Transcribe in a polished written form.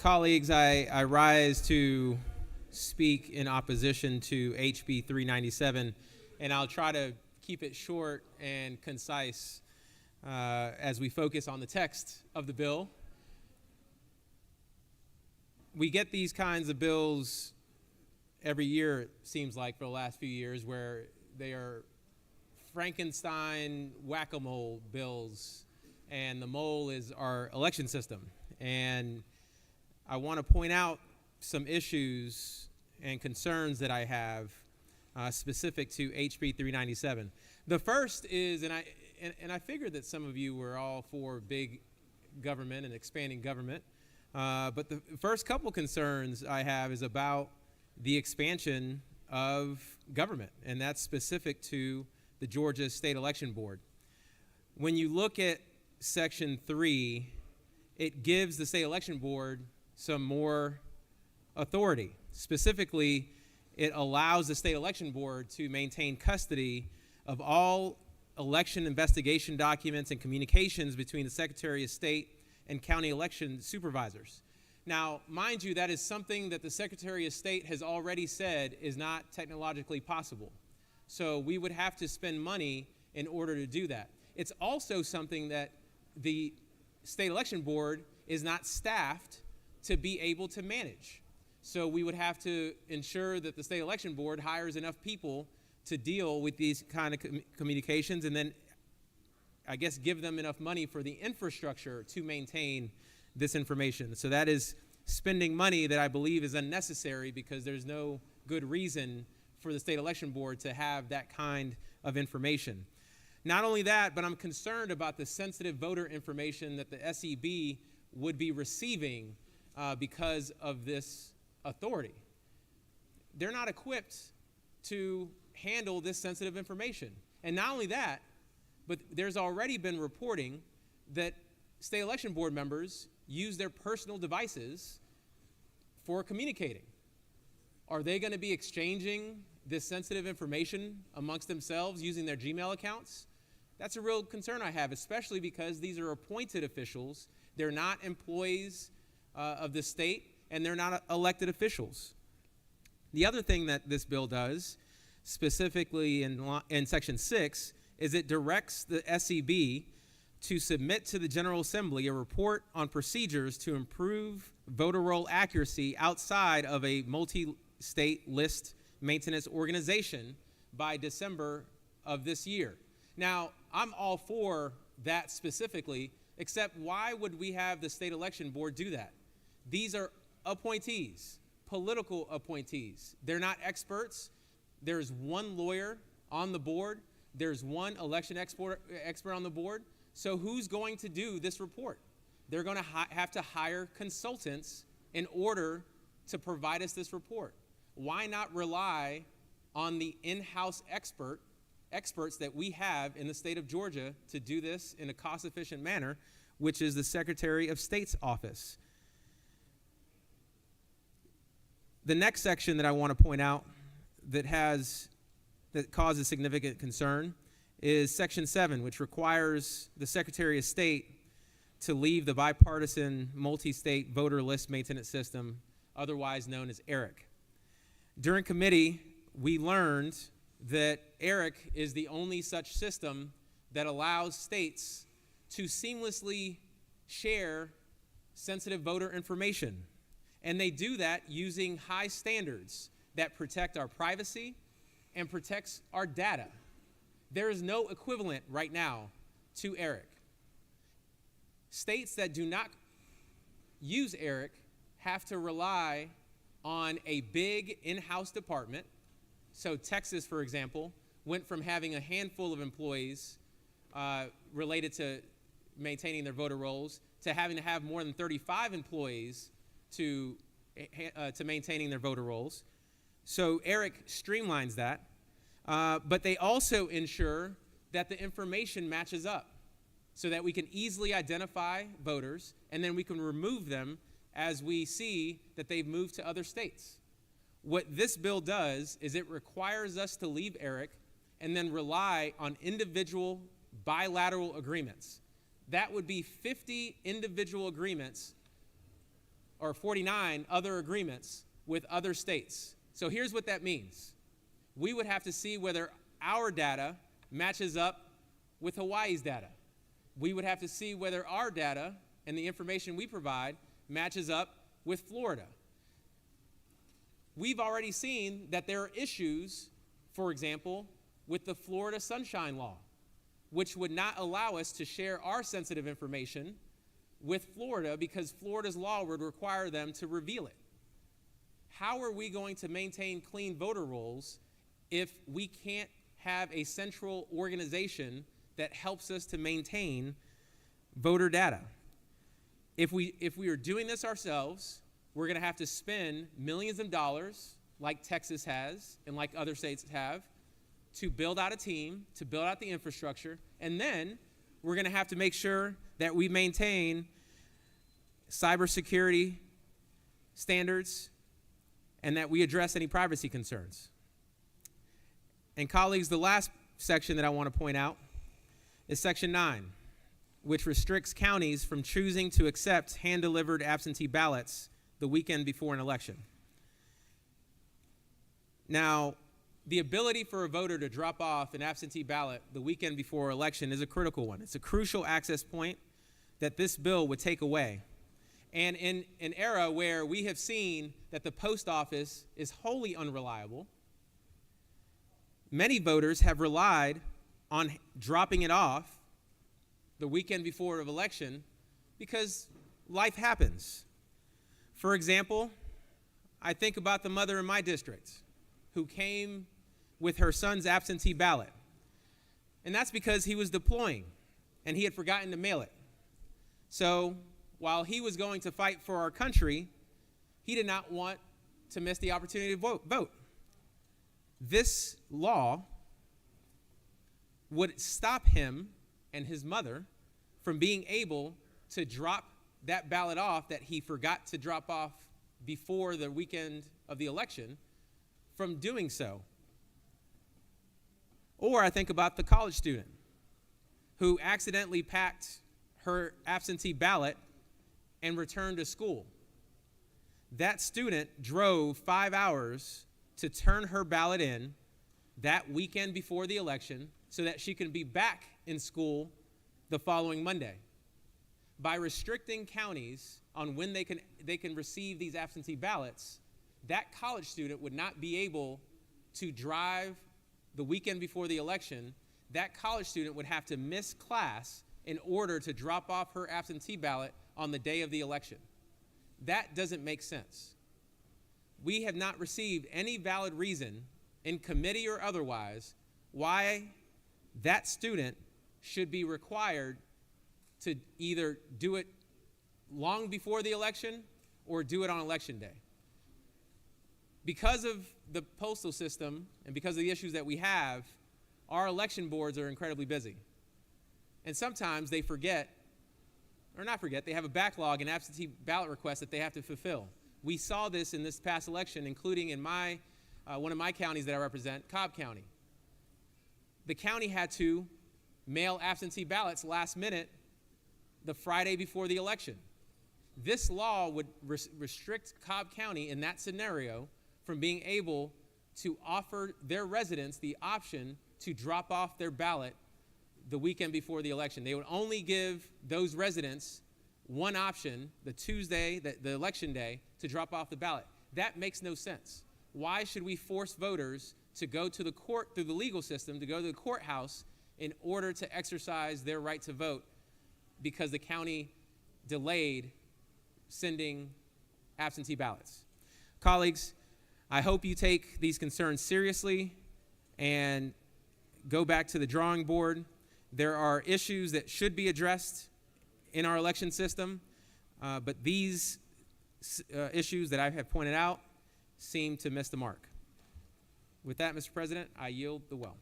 Colleagues, I rise to speak in opposition to HB 397, and I'll try to keep it short and concise as we focus on the text of the bill. We get these kinds of bills every year, it seems like, for the last few years, where they are Frankenstein whack-a-mole bills, and the mole is our election system. And I want to point out some issues and concerns that I have specific to HB 397. The first is, and I figured that some of you were all for big government and expanding government, but the first couple concerns I have is about the expansion of government, and that's specific to the Georgia State Election Board. When you look at Section 3, it gives the State Election Board some more authority. Specifically, it allows the State Election Board to maintain custody of all election investigation documents and communications between the Secretary of State and county election supervisors. Now, mind you, that is something that the Secretary of State has already said is not technologically possible. So we would have to spend money in order to do that. It's also something that the State Election Board is not staffed to be able to manage. So we would have to ensure that the State Election Board hires enough people to deal with these kind of communications, and then I guess give them enough money for the infrastructure to maintain this information. So that is spending money that I believe is unnecessary, because there's no good reason for the State Election Board to have that kind of information. Not only that, but I'm concerned about the sensitive voter information that the SEB would be receiving because of this authority. They're not equipped to handle this sensitive information. And not only that, but there's already been reporting that State Election Board members use their personal devices for communicating. Are they going to be exchanging this sensitive information amongst themselves using their Gmail accounts? That's a real concern I have, especially because these are appointed officials. They're not employees of the state, and they're not elected officials. The other thing that this bill does, specifically in Section 6, is it directs the SEB to submit to the General Assembly a report on procedures to improve voter roll accuracy outside of a multi-state list maintenance organization by December of this year. Now, I'm all for that specifically, except why would we have the State Election Board do that? These are appointees, political appointees. They're not experts. There's one lawyer on the board. There's one election expert on the board. So who's going to do this report? They're going to have to hire consultants in order to provide us this report. Why not rely on the in-house experts that we have in the state of Georgia to do this in a cost-efficient manner, which is the Secretary of State's office? The next section that I want to point out that causes significant concern is Section 7, which requires the Secretary of State to leave the bipartisan multi-state voter list maintenance system, otherwise known as ERIC. During committee, we learned that ERIC is the only such system that allows states to seamlessly share sensitive voter information. And they do that using high standards that protect our privacy and protects our data. There is no equivalent right now to ERIC. States that do not use ERIC have to rely on a big in-house department. So Texas, for example, went from having a handful of employees related to maintaining their voter rolls to having to have more than 35 employees to maintaining their voter rolls. So ERIC streamlines that, but they also ensure that the information matches up so that we can easily identify voters, and then we can remove them as we see that they've moved to other states. What this bill does is it requires us to leave ERIC and then rely on individual bilateral agreements. That would be 50 individual agreements or 49 other agreements with other states. So here's what that means. We would have to see whether our data matches up with Hawaii's data. We would have to see whether our data and the information we provide matches up with Florida. We've already seen that there are issues, for example, with the Florida Sunshine Law, which would not allow us to share our sensitive information with Florida because Florida's law would require them to reveal it. How are we going to maintain clean voter rolls if we can't have a central organization that helps us to maintain voter data? If we are doing this ourselves, we're going to have to spend millions of dollars, like Texas has and like other states have, to build out a team, to build out the infrastructure, and then we're going to have to make sure that we maintain cybersecurity standards and that we address any privacy concerns. And colleagues, the last section that I want to point out is Section 9, which restricts counties from choosing to accept hand-delivered absentee ballots the weekend before an election. Now, the ability for a voter to drop off an absentee ballot the weekend before election is a critical one. It's a crucial access point that this bill would take away. And in an era where we have seen that the post office is wholly unreliable, many voters have relied on dropping it off the weekend before an election because life happens. For example, I think about the mother in my district who came with her son's absentee ballot. And that's because he was deploying and he had forgotten to mail it. So while he was going to fight for our country, he did not want to miss the opportunity to vote. This law would stop him and his mother from being able to drop that ballot off that he forgot to drop off before the weekend of the election from doing so. Or I think about the college student who accidentally packed her absentee ballot and returned to school. That student drove 5 hours to turn her ballot in that weekend before the election so that she can be back in school the following Monday. By restricting counties on when they can receive these absentee ballots, that college student would not be able to drive the weekend before the election. That college student would have to miss class in order to drop off her absentee ballot on the day of the election. That doesn't make sense. We have not received any valid reason, in committee or otherwise, why that student should be required to either do it long before the election or do it on election day. Because of the postal system and because of the issues that we have, our election boards are incredibly busy. And sometimes they forget, or not forget, they have a backlog in absentee ballot requests that they have to fulfill. We saw this in this past election, including in one of my counties that I represent, Cobb County. The county had to mail absentee ballots last minute the Friday before the election. This law would restrict Cobb County in that scenario from being able to offer their residents the option to drop off their ballot the weekend before the election. They would only give those residents one option, the Tuesday, the election day, to drop off the ballot. That makes no sense. Why should we force voters to go to the court through the legal system, to go to the courthouse in order to exercise their right to vote because the county delayed sending absentee ballots? Colleagues, I hope you take these concerns seriously and go back to the drawing board. There are issues that should be addressed in our election system, but these issues that I have pointed out seem to miss the mark. With that, Mr. President, I yield the well.